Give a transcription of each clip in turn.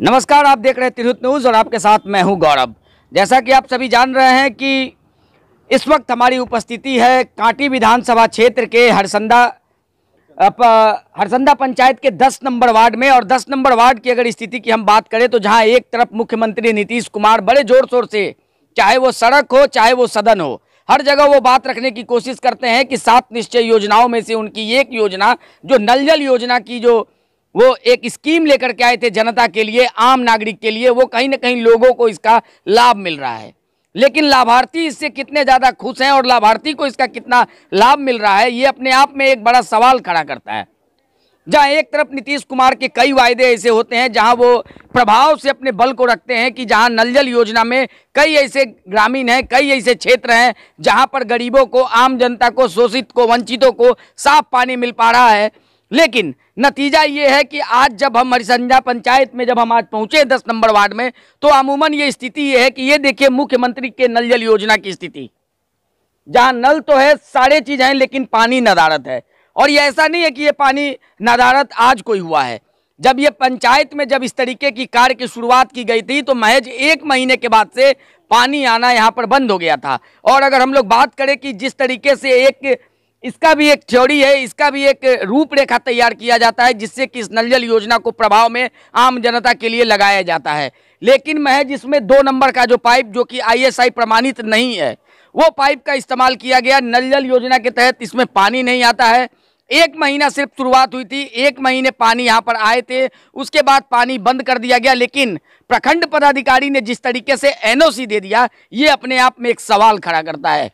नमस्कार, आप देख रहे हैं तिरहुत न्यूज़ और आपके साथ मैं हूं गौरव। जैसा कि आप सभी जान रहे हैं कि इस वक्त हमारी उपस्थिति है कांटी विधानसभा क्षेत्र के हरसंदा पंचायत के 10 नंबर वार्ड में। और 10 नंबर वार्ड की अगर स्थिति की हम बात करें तो जहां एक तरफ मुख्यमंत्री नीतीश कुमार बड़े जोर शोर से, चाहे वो सड़क हो चाहे वो सदन हो, हर जगह वो बात रखने की कोशिश करते हैं कि 7 निश्चय योजनाओं में से उनकी एक योजना जो नल जल योजना की जो वो एक स्कीम लेकर के आए थे जनता के लिए, आम नागरिक के लिए, वो कहीं ना कहीं लोगों को इसका लाभ मिल रहा है। लेकिन लाभार्थी इससे कितने ज़्यादा खुश हैं और लाभार्थी को इसका कितना लाभ मिल रहा है, ये अपने आप में एक बड़ा सवाल खड़ा करता है। जहां एक तरफ नीतीश कुमार के कई वायदे ऐसे होते हैं जहां वो प्रभाव से अपने बल को रखते हैं कि जहां नल जल योजना में कई ऐसे ग्रामीण हैं, कई ऐसे क्षेत्र हैं जहां पर गरीबों को, आम जनता को, शोषित को, वंचितों को साफ पानी मिल पा रहा है। लेकिन नतीजा ये है कि आज जब हम हरसंदा पंचायत में जब हम आज पहुंचे 10 नंबर वार्ड में, तो अमूमन ये स्थिति ये है कि ये देखिए मुख्यमंत्री के नल जल योजना की स्थिति, जहां नल तो है, सारे चीज हैं, लेकिन पानी नदारत है। और ये ऐसा नहीं है कि ये पानी नदारत आज कोई हुआ है। जब ये पंचायत में जब इस तरीके की कार्य की शुरुआत की गई थी तो महज 1 महीने के बाद से पानी आना यहाँ पर बंद हो गया था। और अगर हम लोग बात करें कि जिस तरीके से इसका भी एक थ्योरी है, इसका भी एक रूपरेखा तैयार किया जाता है जिससे कि इस नल जल योजना को प्रभाव में आम जनता के लिए लगाया जाता है, लेकिन महज इसमें 2 नंबर का जो पाइप जो कि ISI प्रमाणित नहीं है, वो पाइप का इस्तेमाल किया गया। नल जल योजना के तहत इसमें पानी नहीं आता है। 1 महीना सिर्फ शुरुआत हुई थी, 1 महीने पानी यहाँ पर आए थे, उसके बाद पानी बंद कर दिया गया। लेकिन प्रखंड पदाधिकारी ने जिस तरीके से NOC दे दिया, ये अपने आप में एक सवाल खड़ा करता है।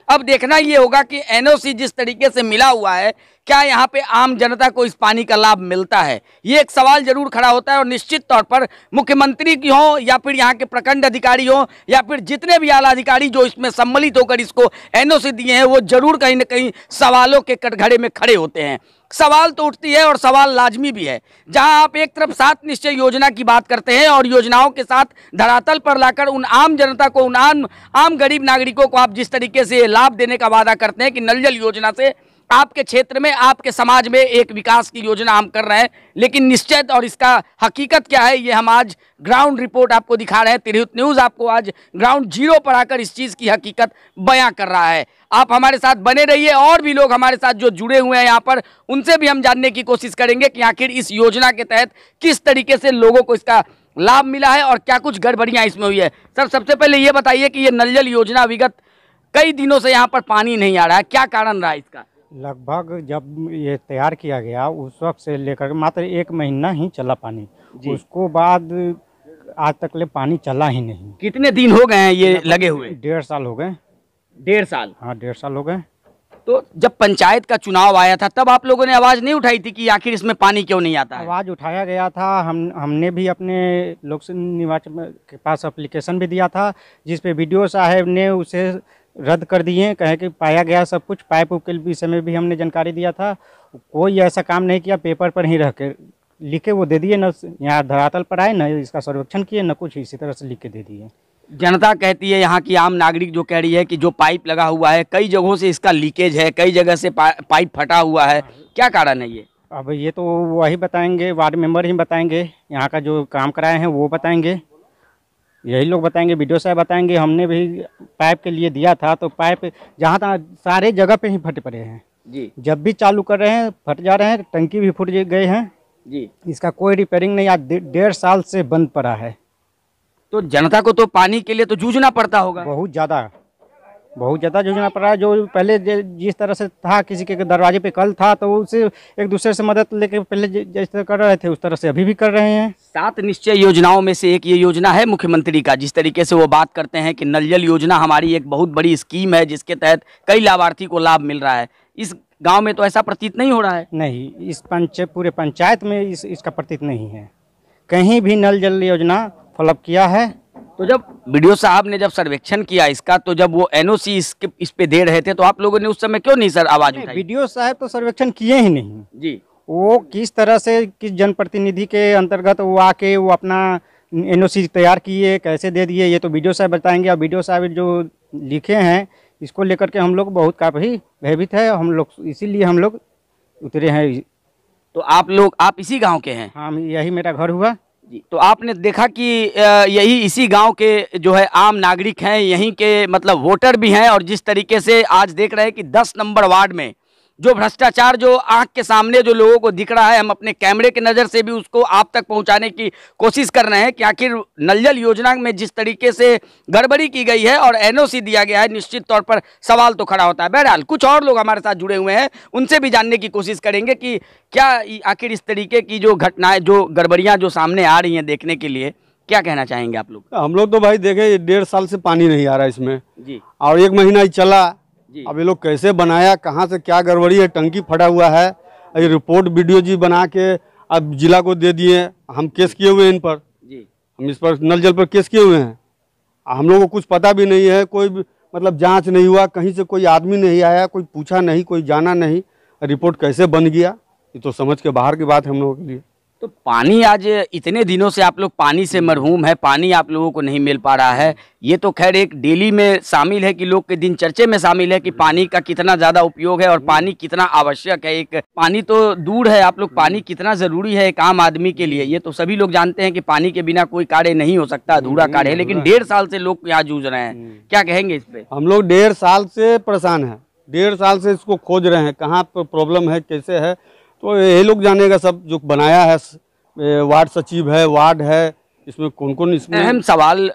अब देखना ये होगा कि NOC जिस तरीके से मिला हुआ है, क्या यहाँ पे आम जनता को इस पानी का लाभ मिलता है, ये एक सवाल जरूर खड़ा होता है। और निश्चित तौर पर मुख्यमंत्री की हो या फिर यहाँ के प्रखंड अधिकारी हो या फिर जितने भी आला अधिकारी जो इसमें सम्मिलित होकर इसको NOC दिए हैं, वो जरूर कहीं ना कहीं सवालों के कटघरे में खड़े होते हैं। सवाल तो उठती है और सवाल लाजमी भी है। जहां आप एक तरफ 7 निश्चय योजना की बात करते हैं और योजनाओं के साथ धरातल पर लाकर उन आम जनता को, उन आम गरीब नागरिकों को आप जिस तरीके से लाभ देने का वादा करते हैं कि नल जल योजना से आपके क्षेत्र में, आपके समाज में एक विकास की योजना हम कर रहे हैं, लेकिन निश्चित और इसका हकीकत क्या है, ये हम आज ग्राउंड रिपोर्ट आपको दिखा रहे हैं। तिरहुत न्यूज़ आपको आज ग्राउंड जीरो पर आकर इस चीज़ की हकीकत बयां कर रहा है। आप हमारे साथ बने रहिए। और भी लोग हमारे साथ जो जुड़े हुए हैं यहाँ पर, उनसे भी हम जानने की कोशिश करेंगे कि आखिर इस योजना के तहत किस तरीके से लोगों को इसका लाभ मिला है और क्या कुछ गड़बड़ियाँ इसमें हुई है। सर, सबसे पहले ये बताइए कि ये नल जल योजना विगत कई दिनों से यहाँ पर पानी नहीं आ रहा है, क्या कारण रहा इसका? लगभग जब ये तैयार किया गया उस वक्त से लेकर मात्र 1 महीना ही चला पानी, उसको बाद आज तक ले पानी चला ही नहीं। कितने दिन हो गए हैं ये लगे हुए? 1.5 साल हो गए। 1.5 साल? हाँ, 1.5 साल हो गए। तो जब पंचायत का चुनाव आया था तब आप लोगों ने आवाज़ नहीं उठाई थी कि आखिर इसमें पानी क्यों नहीं आता है? आवाज़ उठाया गया था। हमने भी अपने लोक निर्वाचन के पास एप्लीकेशन भी दिया था, जिसपे BDO साहब ने उसे रद्द कर दिए, कहे कि पाया गया सब कुछ। पाइप के विषय में भी हमने जानकारी दिया था, कोई ऐसा काम नहीं किया, पेपर पर ही रह के लिखे वो दे दिए, न यहाँ धरातल पर आए, न इसका सर्वेक्षण किए, न कुछ, इसी तरह से लिख के दे दिए। जनता कहती है, यहाँ की आम नागरिक जो कह रही है कि जो पाइप लगा हुआ है कई जगहों से इसका लीकेज है, कई जगह से पाइप फटा हुआ है, क्या कारण है ये? अब ये तो वही बताएंगे, वार्ड मेंबर ही बताएंगे, यहाँ का जो काम कराए हैं वो बताएंगे, यही लोग बताएंगे, BDO साहब बताएंगे। हमने भी पाइप के लिए दिया था तो पाइप जहाँ तहाँ सारे जगह पे ही फटे पड़े हैं जी। जब भी चालू कर रहे हैं फट जा रहे हैं, टंकी भी फूट गए हैं जी। इसका कोई रिपेयरिंग नहीं, आज 1.5 साल से बंद पड़ा है। तो जनता को तो पानी के लिए तो जूझना पड़ता होगा? बहुत ज़्यादा जूझना पड़ रहा है। जो पहले जिस तरह से था, किसी के दरवाजे पे कल था तो उससे एक दूसरे से मदद लेके पहले जैसे कर रहे थे उस तरह से अभी भी कर रहे हैं। 7 निश्चय योजनाओं में से एक ये योजना है मुख्यमंत्री का, जिस तरीके से वो बात करते हैं कि नल जल योजना हमारी एक बहुत बड़ी स्कीम है जिसके तहत कई लाभार्थी को लाभ मिल रहा है। इस गाँव में तो ऐसा प्रतीत नहीं हो रहा है। नहीं, इस पूरे पंचायत में इसका प्रतीत नहीं है। कहीं भी नल जल योजना फॉलोअप किया है। तो जब BDO साहब ने जब सर्वेक्षण किया इसका, तो जब वो NOC इस पे दे रहे थे तो आप लोगों ने उस समय क्यों नहीं सर आवाज उठाई? BDO साहब तो सर्वेक्षण किए ही नहीं जी। वो किस तरह से, किस जनप्रतिनिधि के अंतर्गत वो आके वो अपना NOC तैयार किए, कैसे दे दिए, ये तो BDO साहब बताएंगे। और BDO साहब जो लिखे हैं इसको लेकर के हम लोग बहुत काफ़ी भयभीत है, हम लोग इसीलिए हम लोग उतरे हैं। तो आप इसी गाँव के हैं? हाँ, यही मेरा घर हुआ। जी, तो आपने देखा कि यही इसी गांव के जो है आम नागरिक हैं, यहीं के मतलब वोटर भी हैं, और जिस तरीके से आज देख रहे हैं कि 10 नंबर वार्ड में जो भ्रष्टाचार जो आंख के सामने जो लोगों को दिख रहा है, हम अपने कैमरे के नज़र से भी उसको आप तक पहुंचाने की कोशिश कर रहे हैं कि आखिर नल जल योजना में जिस तरीके से गड़बड़ी की गई है और एनओसी दिया गया है, निश्चित तौर पर सवाल तो खड़ा होता है। बहरहाल कुछ और लोग हमारे साथ जुड़े हुए हैं, उनसे भी जानने की कोशिश करेंगे कि क्या आखिर इस तरीके की जो घटनाएं, जो गड़बड़ियाँ जो सामने आ रही हैं देखने के लिए, क्या कहना चाहेंगे आप लोग? हम लोग तो भाई देखे 1.5 साल से पानी नहीं आ रहा इसमें जी, और 1 महीना ही चला। जी। अब ये लोग कैसे बनाया, कहाँ से क्या गड़बड़ी है, टंकी फटा हुआ है, ये रिपोर्ट वीडियो जी बना के अब जिला को दे दिए। हम केस किए हुए हैं इन पर जी, हम इस पर नल जल पर केस किए हुए हैं। हम लोगों को कुछ पता भी नहीं है, कोई मतलब जांच नहीं हुआ, कहीं से कोई आदमी नहीं आया, कोई पूछा नहीं, कोई जाना नहीं, रिपोर्ट कैसे बन गया ये तो समझ के बाहर की बात है हम लोगों के लिए। तो पानी आज इतने दिनों से आप लोग पानी से मरहूम है, पानी आप लोगों को नहीं मिल पा रहा है, ये तो खैर एक डेली में शामिल है कि लोग के दिनचर्या में शामिल है कि पानी का कितना ज़्यादा उपयोग है और पानी कितना आवश्यक है। एक पानी तो दूर है, आप लोग पानी कितना ज़रूरी है एक आम आदमी के लिए, ये तो सभी लोग जानते हैं कि पानी के बिना कोई कार्य नहीं हो सकता, अधूरा कार्य है। लेकिन 1.5 साल से लोग यहाँ जूझ रहे हैं, क्या कहेंगे इस पे? हम लोग 1.5 साल से परेशान हैं, 1.5 साल से इसको खोज रहे हैं, कहाँ पर प्रॉब्लम है, कैसे है, तो ये लोग जानेगा। सब जो बनाया है, वार्ड सचिव है, वार्ड है, इसमें कौन कौन इसमें अहम सवाल,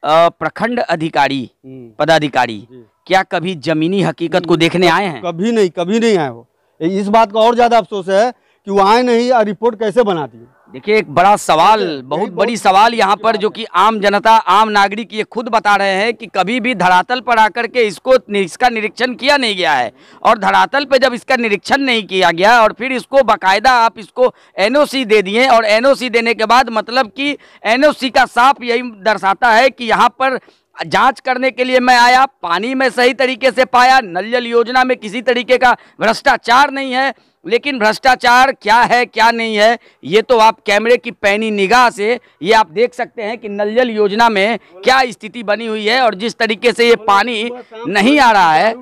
प्रखंड अधिकारी पदाधिकारी क्या कभी जमीनी हकीकत को देखने आए हैं? कभी नहीं आए हो। इस बात का और ज्यादा अफसोस है कि वो आए नहीं और रिपोर्ट कैसे बनाती है। देखिए एक बड़ा सवाल, बहुत बड़ी सवाल यहाँ पर, जो कि आम जनता, आम नागरिक ये खुद बता रहे हैं कि कभी भी धरातल पर आकर के इसका निरीक्षण किया नहीं गया है, और धरातल पे जब इसका निरीक्षण नहीं किया गया और फिर इसको बाकायदा आप इसको एनओसी दे दिए, और एनओसी देने के बाद मतलब कि एनओसी का साफ यही दर्शाता है कि यहाँ पर जांच करने के लिए मैं आया, पानी में सही तरीके से पाया, नल जल योजना में किसी तरीके का भ्रष्टाचार नहीं है, लेकिन भ्रष्टाचार क्या है क्या नहीं है ये तो आप कैमरे की पैनी निगाह से ये आप देख सकते हैं कि नल जल योजना में क्या स्थिति बनी हुई है और जिस तरीके से ये पानी नहीं आ रहा है।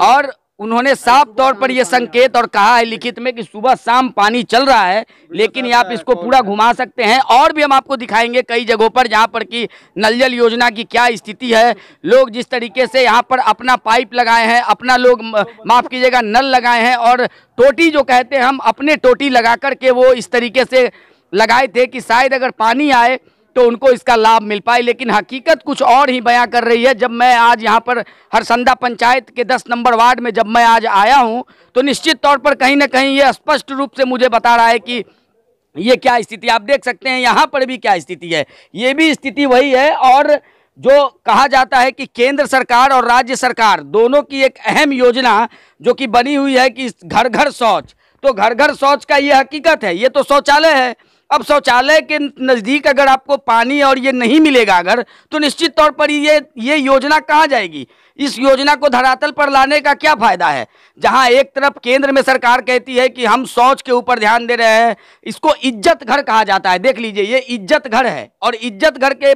और उन्होंने साफ तौर पर यह संकेत और कहा है लिखित में कि सुबह शाम पानी चल रहा है, लेकिन ये आप इसको पूरा घुमा सकते हैं और भी हम आपको दिखाएंगे कई जगहों पर जहां पर कि नल जल योजना की क्या स्थिति है। लोग जिस तरीके से यहां पर अपना पाइप लगाए हैं, अपना लोग माफ कीजिएगा नल लगाए हैं, और टोटी जो कहते हैं हम, अपने टोटी लगा करके वो इस तरीके से लगाए थे कि शायद अगर पानी आए तो उनको इसका लाभ मिल पाए, लेकिन हकीकत कुछ और ही बयां कर रही है। जब मैं आज यहाँ पर हरसंदा पंचायत के 10 नंबर वार्ड में जब मैं आज आया हूँ तो निश्चित तौर पर कहीं ना कहीं ये स्पष्ट रूप से मुझे बता रहा है कि ये क्या स्थिति, आप देख सकते हैं यहाँ पर भी क्या स्थिति है, ये भी स्थिति वही है। और जो कहा जाता है कि केंद्र सरकार और राज्य सरकार दोनों की एक अहम योजना जो कि बनी हुई है कि घर घर शौच, तो घर घर शौच का ये हकीकत है, ये तो शौचालय है। अब शौचालय के नज़दीक अगर आपको पानी और ये नहीं मिलेगा अगर, तो निश्चित तौर पर ये योजना कहाँ जाएगी? इस योजना को धरातल पर लाने का क्या फायदा है, जहां एक तरफ केंद्र में सरकार कहती है कि हम शौच के ऊपर ध्यान दे रहे हैं, इसको इज्जत घर कहा जाता है। देख लीजिए ये इज्जत घर है, और इज्जत घर के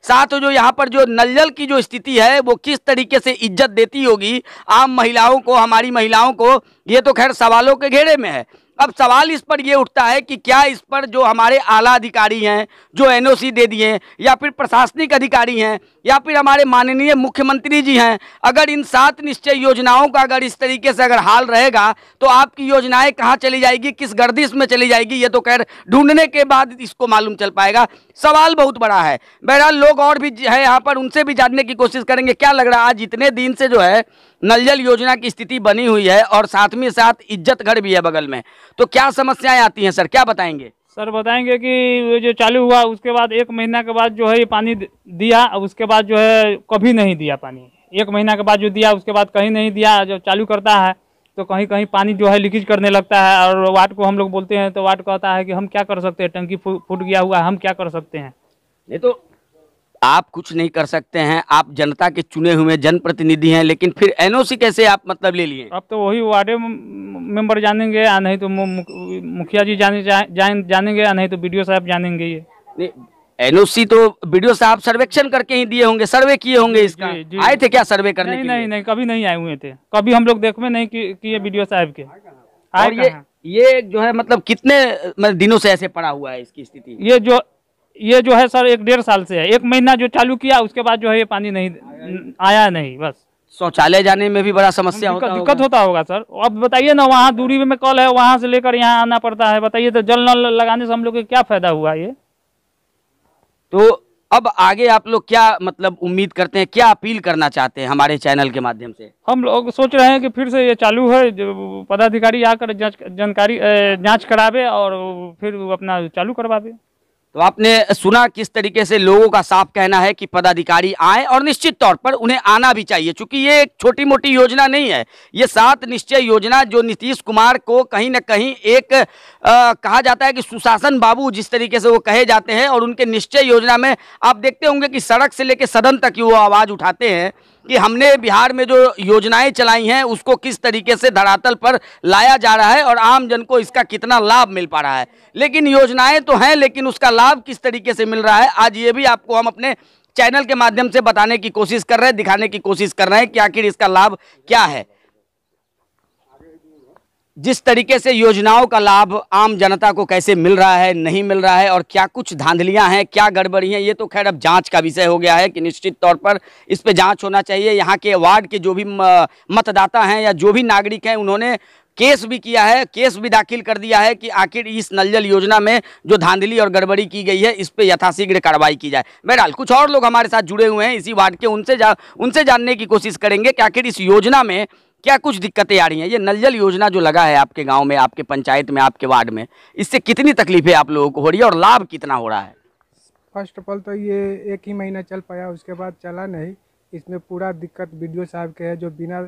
साथ जो यहाँ पर जो नल जल की जो स्थिति है वो किस तरीके से इज्जत देती होगी आम महिलाओं को, हमारी महिलाओं को, ये तो खैर सवालों के घेरे में है। अब सवाल इस पर ये उठता है कि क्या इस पर जो हमारे आला अधिकारी हैं जो एनओसी दे दिए, या फिर प्रशासनिक अधिकारी हैं, या फिर हमारे माननीय मुख्यमंत्री जी हैं, अगर इन 7 निश्चय योजनाओं का अगर इस तरीके से अगर हाल रहेगा तो आपकी योजनाएं कहाँ चली जाएगी, किस गर्दिश में चली जाएगी, ये तो खैर ढूंढने के बाद इसको मालूम चल पाएगा। सवाल बहुत बड़ा है। बहरहाल लोग और भी है यहाँ पर, उनसे भी जानने की कोशिश करेंगे क्या लग रहा है आज इतने दिन से जो है नल जल योजना की स्थिति बनी हुई है और साथ में साथ इज्जत घर भी है बगल में, तो क्या समस्याएं आती हैं सर, क्या बताएंगे? सर बताएंगे कि जो चालू हुआ उसके बाद 1 महीना के बाद जो है ये पानी दिया, उसके बाद जो है कभी नहीं दिया पानी। 1 महीना के बाद जो दिया उसके बाद कहीं नहीं दिया। जब चालू करता है तो कहीं कहीं पानी जो है लीकेज करने लगता है, और वार्ड को हम लोग बोलते हैं तो वार्ड कहता है कि हम क्या कर सकते हैं, टंकी फूट गया हुआ है, हम क्या कर सकते हैं। ये तो आप कुछ नहीं कर सकते हैं, आप जनता के चुने हुए जनप्रतिनिधि हैं, लेकिन फिर एनओसी कैसे आप मतलब ले लिए? अब तो वही वार्ड मेंबर जानेंगे, या नहीं तो मुखिया जी जानेंगे, या नहीं तो बीडीओ साहब जानेंगे। ये एनओसी तो बीडीओ साहब सर्वेक्षण करके ही दिए होंगे, सर्वे किए होंगे इसका। आए थे क्या सर्वे करने के लिए? नहीं, कभी नहीं आए हुए थे, कभी हम लोग देखवे नहीं किए बीडीओ साहब के। आए और ये जो है मतलब कितने दिनों से ऐसे पड़ा हुआ है इसकी स्थिति? ये जो है सर 1-1.5 साल से है। 1 महीना जो चालू किया उसके बाद जो है ये पानी नहीं आया, नहीं बस। शौचालय जाने में भी बड़ा समस्या दिक्कत होता होगा सर। अब बताइए ना, वहाँ दूरी में कॉल है, वहाँ से लेकर यहाँ आना पड़ता है। बताइए तो जल नल लगाने से हम लोग को क्या फायदा हुआ ये? तो अब आगे आप लोग क्या मतलब उम्मीद करते हैं, क्या अपील करना चाहते हैं हमारे चैनल के माध्यम से? हम लोग सोच रहे हैं कि फिर से ये चालू है, जो पदाधिकारी आकर जांच करावे और फिर अपना चालू करवावे। तो आपने सुना किस तरीके से लोगों का साफ कहना है कि पदाधिकारी आए और निश्चित तौर पर उन्हें आना भी चाहिए, क्योंकि ये एक छोटी मोटी योजना नहीं है। ये 7 निश्चय योजना जो नीतीश कुमार को कहीं न कहीं एक कहा जाता है कि सुशासन बाबू जिस तरीके से वो कहे जाते हैं, और उनके निश्चय योजना में आप देखते होंगे कि सड़क से लेकर सदन तक की वो आवाज़ उठाते हैं कि हमने बिहार में जो योजनाएं चलाई हैं उसको किस तरीके से धरातल पर लाया जा रहा है और आम जन को इसका कितना लाभ मिल पा रहा है। लेकिन योजनाएं तो हैं, लेकिन उसका लाभ किस तरीके से मिल रहा है, आज ये भी आपको हम अपने चैनल के माध्यम से बताने की कोशिश कर रहे हैं, दिखाने की कोशिश कर रहे हैं कि आखिर इसका लाभ क्या है। जिस तरीके से योजनाओं का लाभ आम जनता को कैसे मिल रहा है, नहीं मिल रहा है, और क्या कुछ धांधलियां हैं, क्या गड़बड़ी हैं, ये तो खैर अब जांच का विषय हो गया है कि निश्चित तौर पर इस पे जांच होना चाहिए। यहाँ के वार्ड के जो भी मतदाता हैं या जो भी नागरिक हैं, उन्होंने केस भी किया है, केस भी दाखिल कर दिया है कि आखिर इस नल जल योजना में जो धांधली और गड़बड़ी की गई है इस पे यथाशीघ्र कार्रवाई की जाए। बहरहाल कुछ और लोग हमारे साथ जुड़े हुए हैं इसी वार्ड के, उनसे जानने की कोशिश करेंगे कि आखिर इस योजना में क्या कुछ दिक्कतें आ रही हैं। ये नल जल योजना जो लगा है आपके गांव में, आपके पंचायत में, आपके वार्ड में, इससे कितनी तकलीफें आप लोगों को हो रही है और लाभ कितना हो रहा है? फर्स्ट ऑफ ऑल तो ये 1 ही महीना चल पाया, उसके बाद चला नहीं। इसमें पूरा दिक्कत बीडीओ साहब के है, जो बिना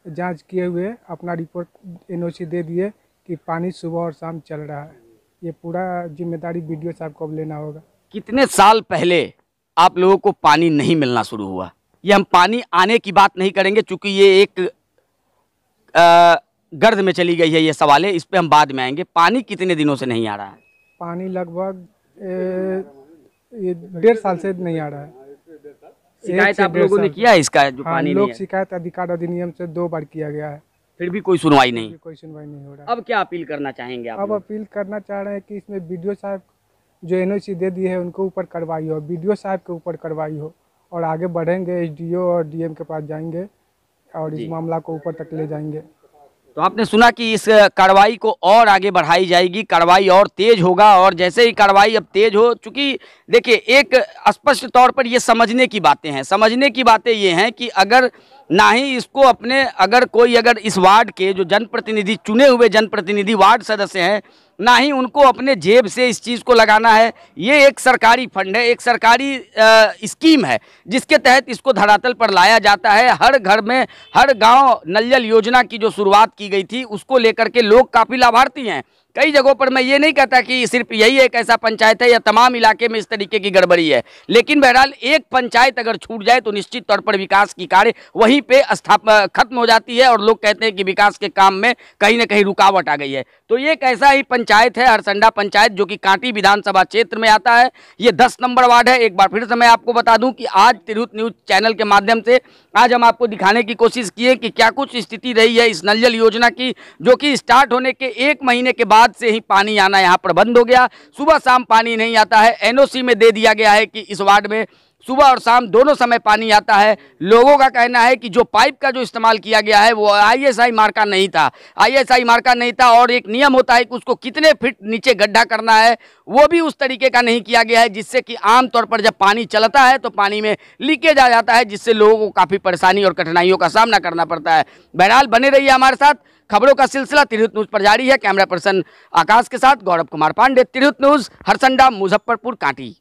जांच किए हुए अपना रिपोर्ट एनओसी दे दिए कि पानी सुबह और शाम चल रहा है। ये पूरा जिम्मेदारी बीडीओ साहब को अब लेना होगा। कितने साल पहले आप लोगों को पानी नहीं मिलना शुरू हुआ? ये हम पानी आने की बात नहीं करेंगे, चूंकि ये एक गर्द में चली गई है ये सवाल है, इस पे हम बाद में आएंगे। पानी कितने दिनों से नहीं आ रहा है? पानी लगभग 1.5 साल से नहीं आ रहा है। शिकायत आप लोगों ने किया है इसका जो पानी लोग नहीं है? शिकायत अधिकार अधिनियम से 2 बार किया गया है, फिर भी कोई सुनवाई नहीं? कोई सुनवाई नहीं हो रहा। अब क्या अपील करना चाहेंगे आप? अब अपील करना चाह रहे हैं कि इसमें बीडीओ साहब जो एनओसी दे दी है उनको ऊपर कार्रवाई हो, बीडीओ साहब के ऊपर कार्रवाई हो, और आगे बढ़ेंगे, एसडीओ और डीएम के पास जाएंगे और इस मामला को ऊपर तक ले जाएंगे। तो आपने सुना कि इस कार्रवाई को और आगे बढ़ाई जाएगी, कार्रवाई और तेज होगा, और जैसे ही कार्रवाई अब तेज हो, चूंकि देखिए एक स्पष्ट तौर पर ये समझने की बातें हैं, समझने की बातें ये हैं कि अगर ना ही इसको अपने अगर इस वार्ड के जो जनप्रतिनिधि, चुने हुए जनप्रतिनिधि वार्ड सदस्य हैं, ना ही उनको अपने जेब से इस चीज़ को लगाना है। ये एक सरकारी फंड है, एक सरकारी स्कीम है जिसके तहत इसको धरातल पर लाया जाता है। हर घर में, हर गांव नल जल योजना की जो शुरुआत की गई थी उसको लेकर के लोग काफ़ी लाभार्थी हैं। कई जगहों पर मैं ये नहीं कहता कि सिर्फ यही एक ऐसा पंचायत है या तमाम इलाके में इस तरीके की गड़बड़ी है, लेकिन बहरहाल एक पंचायत अगर छूट जाए तो निश्चित तौर पर विकास की कार्य वहीं पे खत्म हो जाती है और लोग कहते हैं कि विकास के काम में कहीं ना कहीं रुकावट आ गई है। तो ये एक ऐसा ही पंचायत है हरसंडा पंचायत, जो कि कांटी विधानसभा क्षेत्र में आता है। ये 10 नंबर वार्ड है। एक बार फिर से मैं आपको बता दूं कि आज तिरहुत न्यूज चैनल के माध्यम से आज हम आपको दिखाने की कोशिश किए कि क्या कुछ स्थिति रही है इस नल जल योजना की, जो कि स्टार्ट होने के 1 महीने के बाद से ही पानी आना यहाँ पर बंद हो गया। सुबह शाम पानी नहीं आता है। एनओसी में दे दिया गया है कि इस वार्ड में सुबह और शाम दोनों समय पानी आता है। लोगों का कहना है कि जो पाइप का जो इस्तेमाल किया गया है वो आईएसआई मार्का नहीं था, आईएसआई मार्का नहीं था, और एक नियम होता है कि उसको कितने फीट नीचे गड्ढा करना है, वो भी उस तरीके का नहीं किया गया है, जिससे कि आमतौर पर जब पानी चलता है तो पानी में लीकेज आ जाता है, जिससे लोगों को काफ़ी परेशानी और कठिनाइयों का सामना करना पड़ता है। बहरहाल बने रहिए हमारे साथ, खबरों का सिलसिला तिरहुत न्यूज पर जारी है। कैमरा पर्सन आकाश के साथ गौरव कुमार पांडे, तिरहुत न्यूज, हरसंडा, मुजफ्फरपुर, कांटी।